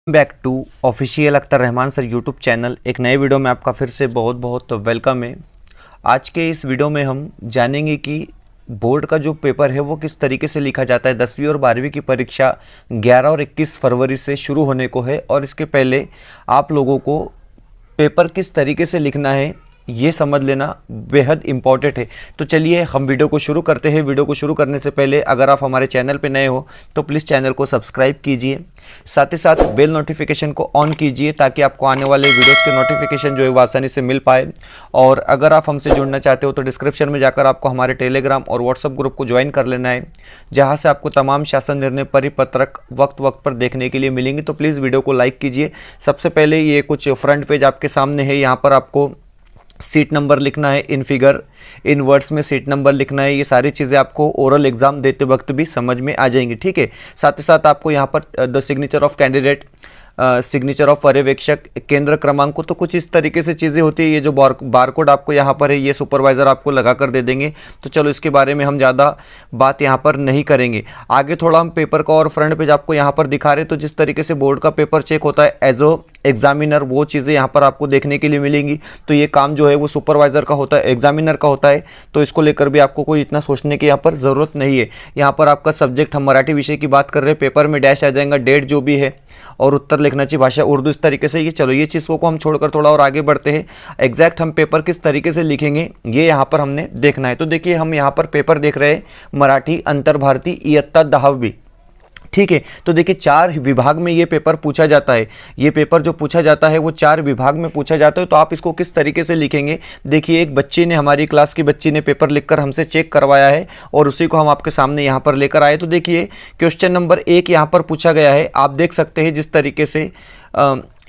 Back to official Akhtar Rahman sir YouTube channel. एक नए video में आपका फिर से बहुत बहुत वेलकम है। आज के इस वीडियो में हम जानेंगे कि बोर्ड का जो पेपर है वो किस तरीके से लिखा जाता है। 10वीं और 12वीं की परीक्षा 11 और 21 फरवरी से शुरू होने को है और इसके पहले आप लोगों को पेपर किस तरीके से लिखना है ये समझ लेना बेहद इम्पॉर्टेंट है। तो चलिए हम वीडियो को शुरू करते हैं। वीडियो को शुरू करने से पहले अगर आप हमारे चैनल पर नए हो तो प्लीज़ चैनल को सब्सक्राइब कीजिए, साथ ही साथ बेल नोटिफिकेशन को ऑन कीजिए ताकि आपको आने वाले वीडियोस के नोटिफिकेशन जो है वो आसानी से मिल पाए। और अगर आप हमसे जुड़ना चाहते हो तो डिस्क्रिप्शन में जाकर आपको हमारे टेलीग्राम और व्हाट्सएप ग्रुप को ज्वाइन कर लेना है, जहां से आपको तमाम शासन निर्णय परिपत्रक वक्त वक्त पर देखने के लिए मिलेंगे। तो प्लीज़ वीडियो को लाइक कीजिए। सबसे पहले ये कुछ फ्रंट पेज आपके सामने है। यहाँ पर आपको सीट नंबर लिखना है, इन फिगर इन वर्ड्स में सीट नंबर लिखना है। ये सारी चीज़ें आपको ओरल एग्जाम देते वक्त भी समझ में आ जाएंगी, ठीक है। साथ ही साथ आपको यहाँ पर the signature of candidate, signature of पर्यवेक्षक, केंद्र क्रमांक, तो कुछ इस तरीके से चीज़ें होती है। ये जो बारकोड आपको यहाँ पर है ये सुपरवाइज़र आपको लगा कर दे देंगे। तो चलो इसके बारे में हम ज़्यादा बात यहाँ पर नहीं करेंगे। आगे थोड़ा हम पेपर का और फ्रंट पेज आपको यहाँ पर दिखा रहे। तो जिस तरीके से बोर्ड का पेपर चेक होता है एज ओ एग्जामिनर, वो चीज़ें यहाँ पर आपको देखने के लिए मिलेंगी। तो ये काम जो है वो सुपरवाइज़र का होता है, एग्जामिनर का होता है। तो इसको लेकर भी आपको कोई इतना सोचने की यहाँ पर ज़रूरत नहीं है। यहाँ पर आपका सब्जेक्ट, हम मराठी विषय की बात कर रहे हैं, पेपर में डैश आ जाएगा, डेट जो भी है, और उत्तर लिखना चाहिए भाषा उर्दू, इस तरीके से। ये चलो ये चीज़ों को हम छोड़कर थोड़ा और आगे बढ़ते हैं। एग्जैक्ट हम पेपर किस तरीके से लिखेंगे ये यहाँ पर हमने देखना है। तो देखिए हम यहाँ पर पेपर देख रहे हैं मराठी अंतर्भारती इयत्ता 10वीं, ठीक है। तो देखिए 4 विभाग में ये पेपर पूछा जाता है। ये पेपर जो पूछा जाता है वो 4 विभाग में पूछा जाता है। तो आप इसको किस तरीके से लिखेंगे, देखिए एक बच्ची ने, हमारी क्लास की बच्ची ने पेपर लिखकर हमसे चेक करवाया है और उसी को हम आपके सामने यहाँ पर लेकर आए। तो देखिए क्वेश्चन नंबर 1 यहाँ पर पूछा गया है। आप देख सकते हैं जिस तरीके से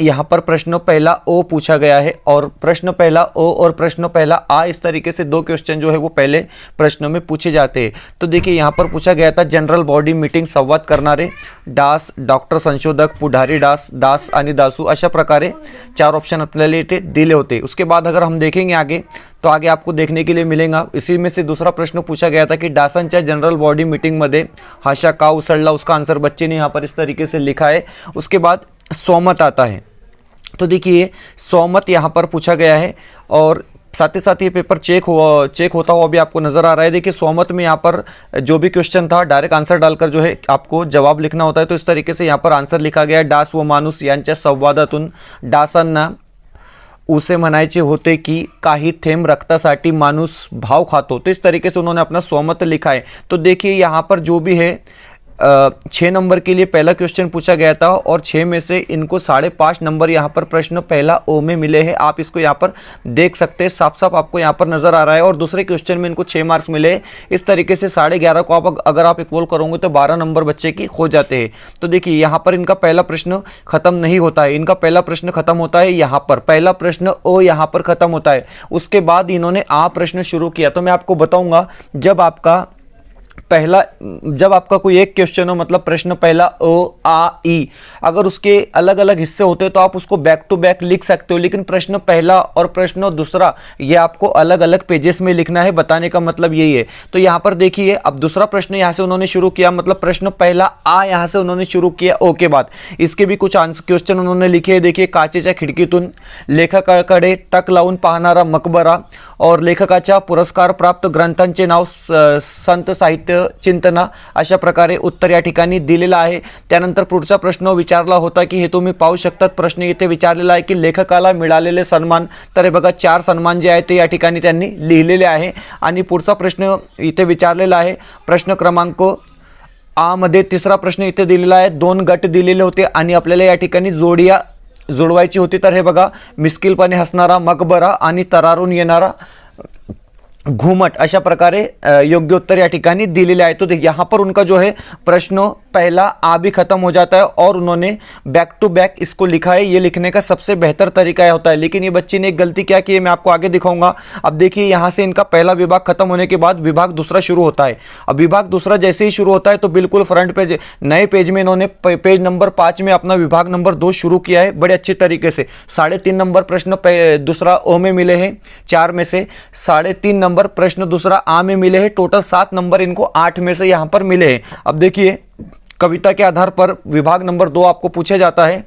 यहाँ पर प्रश्न पहला ओ पूछा गया है और प्रश्न पहला ओ और प्रश्न पहला आ, इस तरीके से 2 क्वेश्चन जो है वो पहले प्रश्नों में पूछे जाते हैं। तो देखिए यहाँ पर पूछा गया था जनरल बॉडी मीटिंग संवाद करणारे डास, डॉक्टर, संशोधक, पुढारी डास, दास आणि दासू, अशा प्रकारे 4 ऑप्शन आपल्याला इथे दिले होते। उसके बाद अगर हम देखेंगे आगे तो आगे आपको देखने के लिए मिलेगा। इसी में से दूसरा प्रश्न पूछा गया था कि डासांच्या जनरल बॉडी मीटिंगमध्ये हाशा का उसळला, उसका आंसर बच्चे ने यहाँ पर इस तरीके से लिखा है। उसके बाद स्वमत आता है। तो देखिए स्वमत यहाँ पर पूछा गया है और साथ ही साथ ये पेपर चेक होता हुआ भी आपको नजर आ रहा है। देखिए स्वमत में यहाँ पर जो भी क्वेश्चन था डायरेक्ट आंसर डालकर जो है आपको जवाब लिखना होता है। तो इस तरीके से यहाँ पर आंसर लिखा गया है, डास व माणूस यांच्या संवादातून डासांना उसे म्हणायचे होते की काही थेंब रक्तासाठी माणूस भाव खातो। तो इस तरीके से उन्होंने अपना स्वमत लिखा है। तो देखिए यहाँ पर जो भी है 6 नंबर के लिए पहला क्वेश्चन पूछा गया था और 6 में से इनको 5.5 नंबर यहाँ पर प्रश्न पहला ओ में मिले हैं। आप इसको यहाँ पर देख सकते हैं, साफ साफ आपको यहाँ पर नजर आ रहा है। और दूसरे क्वेश्चन में इनको 6 मार्क्स मिले। इस तरीके से 11.5 को आप अगर आप इक्वल करोगे तो 12 नंबर बच्चे की हो जाते हैं। तो देखिए यहाँ पर इनका पहला प्रश्न खत्म नहीं होता है, इनका पहला प्रश्न खत्म होता है यहाँ पर, पहला प्रश्न ओ यहाँ पर खत्म होता है। उसके बाद इन्होंने आ प्रश्न शुरू किया। तो मैं आपको बताऊंगा जब आपका कोई एक क्वेश्चन हो, मतलब प्रश्न पहला ओ आ ई, अगर उसके अलग अलग हिस्से होते तो आप उसको बैक टू बैक लिख सकते हो, लेकिन प्रश्न पहला और प्रश्न दूसरा ये आपको अलग अलग पेजेस में लिखना है। बताने का मतलब यही है। तो यहाँ पर देखिए अब दूसरा प्रश्न यहाँ से उन्होंने शुरू किया, मतलब प्रश्न पहला आ यहाँ से उन्होंने शुरू किया ओ के बाद। इसके भी कुछ आंसर क्वेश्चन उन्होंने लिखे। देखिए काचेच्या खिडकीतून लेखकाकडे टक लावून पाहणारा मकबरा और लेखकाच्या पुरस्कार प्राप्त ग्रंथांचे नाव संत साहित्य चिंतना, अशा प्रकारे उत्तर या ठिकाणी दिलेलं आहे। त्यानंतर पुढचा प्रश्न विचारला होता की हे तुम्ही पाहू शकतात, प्रश्न इथे विचारलेला आहे की लेखकाला मिळालेले सन्मान। तर हे बघा 4 सन्मान जे आहेत ते या ठिकाणी त्यांनी लिहिलेले आहे। आणि पुढचा प्रश्न इथे विचारलेला आहे प्रश्न क्रमांक आ मध्ये तिसरा प्रश्न इथे दिलेला आहे। 2 गट दिलेले होते आणि आपल्याला या ठिकाणी जोडिया जोडवायची होती। तर हे बघा मिस्किलपणे हसणारा मकबरा आणि तरारून येणारा घुमट, अशा प्रकारे योग्य उत्तर या ठिकाणी दिलेले आहे। तो यहाँ पर उनका जो है प्रश्न पहला आ भी खत्म हो जाता है और उन्होंने बैक टू बैक इसको लिखा है। ये लिखने का सबसे बेहतर तरीका होता है। लेकिन ये बच्ची ने एक गलती क्या की है मैं आपको आगे दिखाऊंगा। अब देखिए यहाँ से इनका पहला विभाग खत्म होने के बाद विभाग दूसरा शुरू होता है। अब विभाग दूसरा जैसे ही शुरू होता है तो बिल्कुल फ्रंट पेज, नए पेज में इन्होंने पेज नंबर 5 में अपना विभाग नंबर 2 शुरू किया है बड़े अच्छे तरीके से। 3.5 नंबर प्रश्न दूसरा ओ में मिले हैं, 4 में से 3.5 नंबर प्रश्न दूसरा आ में मिले हैं। टोटल 7 नंबर इनको 8 में से यहाँ पर मिले हैं। अब देखिए कविता के आधार पर विभाग नंबर 2 आपको पूछा जाता है।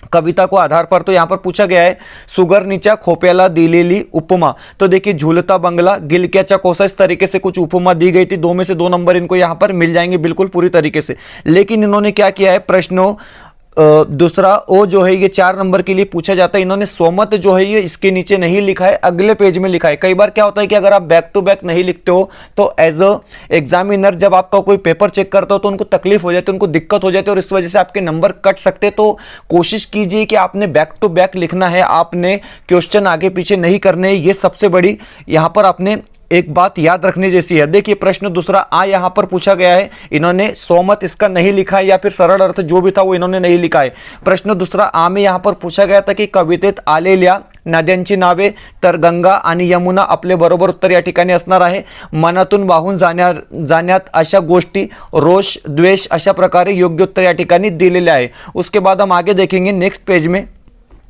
कविता को आधार पर, तो यहां पर पूछा गया है सुगरणीच्या खोप्याला दिलेली उपमा। तो देखिए झूलता बंगला, गिलक्याचा कोसा, इस तरीके से कुछ उपमा दी गई थी। 2 में से 2 नंबर इनको यहां पर मिल जाएंगे बिल्कुल पूरी तरीके से। लेकिन इन्होंने क्या किया है, प्रश्नों दूसरा ओ जो है ये 4 नंबर के लिए पूछा जाता है, इन्होंने सोमत जो है ये इसके नीचे नहीं लिखा है, अगले पेज में लिखा है। कई बार क्या होता है कि अगर आप बैक टू बैक नहीं लिखते हो तो एज अ एग्जामिनर जब आपका कोई पेपर चेक करता हो तो उनको तकलीफ हो जाती है, उनको दिक्कत हो जाती है और इस वजह से आपके नंबर कट सकते हैं। तो कोशिश कीजिए कि आपने बैक टू बैक लिखना है, आपने क्वेश्चन आगे पीछे नहीं करने। ये सबसे बड़ी यहां पर आपने एक बात याद रखने जैसी है। देखिए प्रश्न दूसरा आ यहां पर पूछा गया है, इन्होंने सोमत इसका नहीं लिखा है या फिर सरल अर्थ जो भी था वो इन्होंने नहीं लिखा है। प्रश्न दूसरा आ में यहां पर पूछा गया था की कवितेत आलेल्या नद्यांची नावे तर गंगा आणि यमुना आपले बरोबर उत्तर या ठिकाणी असणार आहे। मनातून वाहून जाण्यात अशा गोष्टी रोष द्वेष अशा प्रकारे योग्य उत्तर या ठिकाणी दिलेले आहे। उसके बाद हम आगे देखेंगे नेक्स्ट पेज में।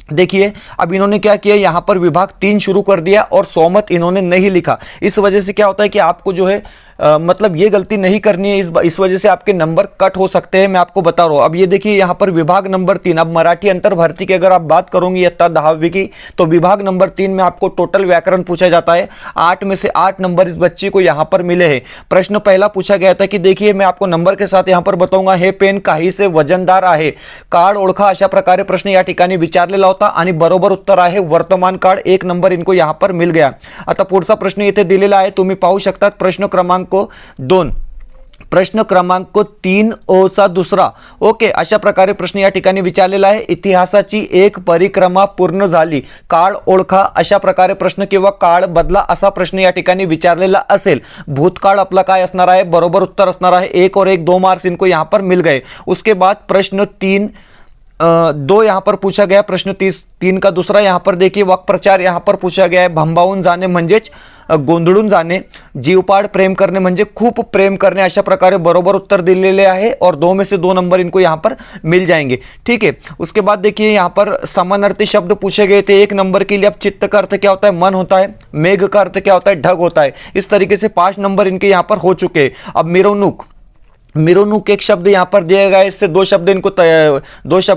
देखिए अब इन्होंने क्या किया, यहां पर विभाग 3 शुरू कर दिया और सोमत इन्होंने नहीं लिखा। इस वजह से क्या होता है कि आपको जो है मतलब ये गलती नहीं करनी है, इस वजह से आपके नंबर कट हो सकते हैं, मैं आपको बता रहा हूं। अब ये देखिए यहां पर विभाग नंबर 3, अब मराठी अंतर भर्ती की अगर आप बात करोगे इयत्ता 10वीं की, तो विभाग नंबर 3 में आपको टोटल व्याकरण पूछा जाता है। 8 में से 8 नंबर इस बच्चे को यहां पर मिले हैं। प्रश्न पहला पूछा गया था कि देखिए मैं आपको नंबर के साथ यहां पर बताऊंगा, हे पेन काहीसे वजनदार आहे, काळ ओळखा, अशा प्रकारे प्रश्न या ठिकाणी विचारलेला होता आणि बरोबर उत्तर आहे वर्तमान काळ। 1 नंबर इनको यहां पर मिल गया। आता पुढचा प्रश्न इथे दिलेला आहे, तुम्ही पाहू शकता प्रश्न क्रमांक 2, प्रश्न क्रमांक 3 ओ चा दुसरा। ओके, अशा प्रकारे प्रश्न या ठिकाणी विचारलेला आहे। इतिहासाची एक परिक्रमा पूर्ण झाली, काळ ओळखा, अशा प्रकारे प्रश्न किंवा काळ बदला असा प्रश्न या ठिकाणी विचारलेला असेल। भूतकाळ आपला काय असणार आहे, बरोबर उत्तर असणार आहे। 1 और 1 2 मार्क्स इनको यहां पर मिल गए। उसके बाद प्रश्न 2 यहां पर पूछा गया, प्रश्न 3 का दूसरा यहां पर देखिए वाक्प्रचार यहां पर पूछा गया है, भांबावून जाणे म्हणजेच गोंधळून जाणे, जीवपाड प्रेम करणे म्हणजे खूप प्रेम करणे, अशा प्रकारे बरोबर उत्तर दिलेले आहे और 2 में से 2 नंबर इनको यहां पर मिल जाएंगे। ठीक है, उसके बाद देखिए यहां पर समानार्थी शब्द पूछे गए थे 1 नंबर के लिए। अब चित्त का अर्थ क्या होता है, मन होता है। मेघ का अर्थ क्या होता है, ढग होता है। इस तरीके से 5 नंबर इनके यहां पर हो चुके हैं। अब मिरोनुक एक शब्द यहां पर दिया गया है, इससे 2 शब्द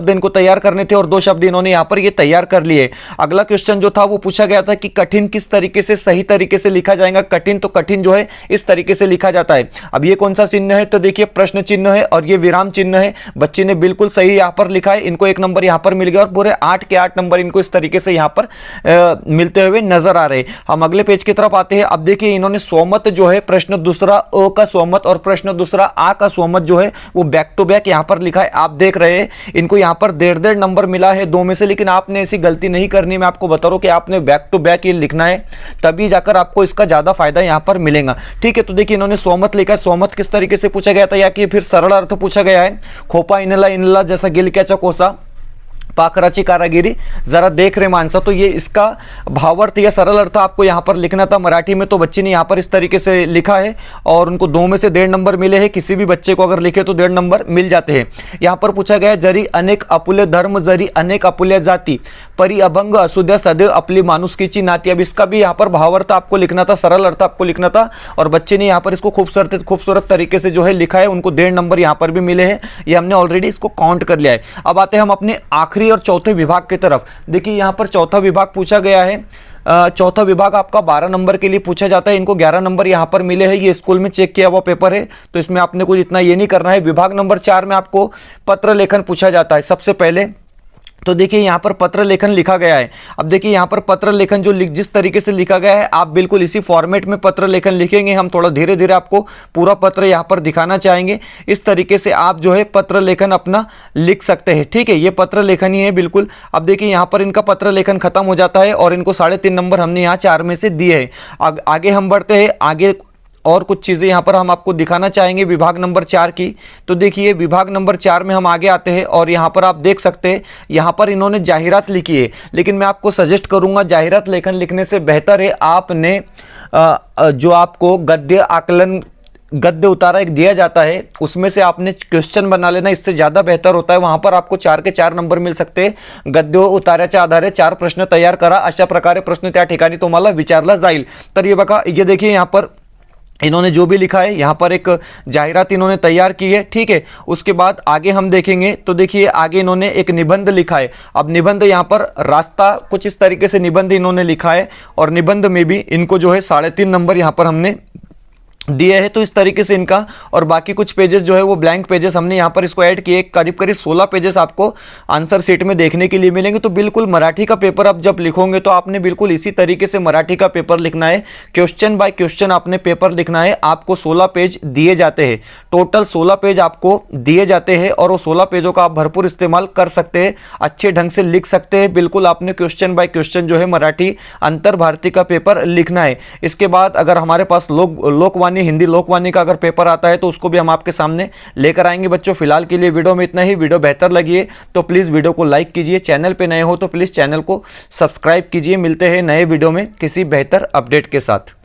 इनको तैयार करने थे और 2 शब्द इन्होंने यहां पर ये तैयार कर लिए। अगला क्वेश्चन जो था वो पूछा गया था कि कठिन किस तरीके से सही तरीके से लिखा जाएगा। कठिन, तो कठिन जो है इस तरीके से लिखा जाता है। अब ये कौन सा चिन्ह है, तो देखिए प्रश्न चिन्ह है और ये विराम चिन्ह है। बच्चे ने बिल्कुल सही यहां पर लिखा है, इनको 1 नंबर यहां पर मिल गया और पूरे 8 के 8 नंबर इनको इस तरीके से यहां पर मिलते हुए नजर आ रहे। हम अगले पेज की तरफ आते हैं। अब देखिए इन्होंने सोमत जो है प्रश्न दूसरा ओ का सोमत और प्रश्न दूसरा आ का सोमत जो है वो बैक टू बैक यहां पर लिखा है। आप देख रहे हैं इनको यहां पर 1.5 नंबर मिला है 2 में से, लेकिन आपने ऐसी गलती नहीं करनी। मैं आपको बता रहा हूं कि आपने बैक टू बैक ये लिखना है, तभी जाकर आपको इसका ज्यादा फायदा यहां पर मिलेगा। ठीक है, तो देखिए इन्होंने सोमत लिखा है। सोमत किस तरीके से पूछा गया था या कि फिर सरल अर्थ पूछा गया है। खोपा इनला इनला जैसा गिलक्याचा कोसा, पाखराची कारागिरी। जरा देख रहे मानसा, तो ये इसका भावार्थ या सरल अर्थ आपको यहां पर लिखना था मराठी में, तो बच्चे ने यहां पर इस तरीके से लिखा है और उनको 2 में से 1.5 नंबर मिले हैं। किसी भी बच्चे को अगर लिखे तो 1.5 नंबर मिल जाते हैं। यहां पर पूछा गया जरी अनेक आपुले धर्म, जरी अनेक आपुल्या जाती, परी अभंग असू द्या सदैव आपली माणुसकीची नाती। अब इसका भी यहां पर भावार्थ आपको लिखना था, सरल अर्थ आपको लिखना था और बच्चे ने यहां पर इसको खूबसूरत तरीके से जो है लिखा है। उनको 1.5 नंबर यहां पर भी मिले हैं, ये हमने ऑलरेडी इसको काउंट कर लिया है। अब आते हैं हम अपने आखिरी और चौथे विभाग की तरफ। देखिए यहां पर चौथा विभाग पूछा गया है। चौथा विभाग आपका 12 नंबर के लिए पूछा जाता है। इनको 11 नंबर यहां पर मिले हैं। ये स्कूल में चेक किया हुआ पेपर है, तो इसमें आपने कुछ इतना ये नहीं करना है। विभाग नंबर 4 में आपको पत्र लेखन पूछा जाता है। सबसे पहले तो देखिए यहाँ पर पत्र लेखन लिखा गया है। अब देखिए यहाँ पर पत्र लेखन जो जिस तरीके से लिखा गया है, आप बिल्कुल इसी फॉर्मेट में पत्र लेखन लिखेंगे। हम थोड़ा धीरे धीरे आपको पूरा पत्र यहाँ पर दिखाना चाहेंगे। इस तरीके से आप जो है पत्र लेखन अपना लिख सकते हैं। ठीक है, ये पत्र लेखन ही है बिल्कुल। अब देखिए यहाँ पर इनका पत्र लेखन खत्म हो जाता है और इनको 3.5 नंबर हमने यहाँ 4 में से दिए हैं। आगे हम बढ़ते हैं, आगे और कुछ चीज़ें यहाँ पर हम आपको दिखाना चाहेंगे विभाग नंबर 4 की। तो देखिए विभाग नंबर 4 में हम आगे आते हैं और यहाँ पर आप देख सकते हैं, यहाँ पर इन्होंने जाहिरात लिखी है, लेकिन मैं आपको सजेस्ट करूँगा जाहिरात लेखन लिखने से बेहतर है आपने जो आपको गद्य उतारा एक दिया जाता है, उसमें से आपने क्वेश्चन बना लेना, इससे ज़्यादा बेहतर होता है। वहाँ पर आपको 4 के 4 नंबर मिल सकते हैं। गद्य उतार्याच्या आधारे 4 प्रश्न तयार करा, अशा प्रकारे प्रश्न त्या ठिकाणी तुम्हाला विचारला जाईल। तर ये बघा, ये देखिए यहाँ पर इन्होंने जो भी लिखा है यहाँ पर एक जाहिरात इन्होंने तैयार की है, ठीक है। उसके बाद आगे हम देखेंगे तो देखिए आगे इन्होंने एक निबंध लिखा है। अब निबंध यहाँ पर रास्ता कुछ इस तरीके से निबंध इन्होंने लिखा है और निबंध में भी इनको जो है 3.5 नंबर यहाँ पर हमने दिए है। तो इस तरीके से इनका, और बाकी कुछ पेजेस जो है वो ब्लैंक पेजेस हमने यहाँ पर इसको ऐड किए। करीब करीब 16 पेजेस आपको आंसर शीट में देखने के लिए मिलेंगे। तो बिल्कुल मराठी का पेपर आप जब लिखोगे तो आपने बिल्कुल इसी तरीके से मराठी का पेपर लिखना है। क्वेश्चन बाय क्वेश्चन आपने पेपर लिखना है। आपको 16 पेज दिए जाते हैं, टोटल 16 पेज आपको दिए जाते हैं और वो 16 पेजों का आप भरपूर इस्तेमाल कर सकते हैं, अच्छे ढंग से लिख सकते हैं। बिल्कुल आपने क्वेश्चन बाय क्वेश्चन जो है मराठी अंतर भारती का पेपर लिखना है। इसके बाद अगर हमारे पास लोकवाणी, हिंदी लोकवाणी का अगर पेपर आता है तो उसको भी हम आपके सामने लेकर आएंगे। बच्चों फिलहाल के लिए वीडियो में इतना ही। वीडियो बेहतर लगी है तो प्लीज़ वीडियो को लाइक कीजिए, चैनल पे नए हो तो प्लीज़ चैनल को सब्सक्राइब कीजिए। मिलते हैं नए वीडियो में किसी बेहतर अपडेट के साथ।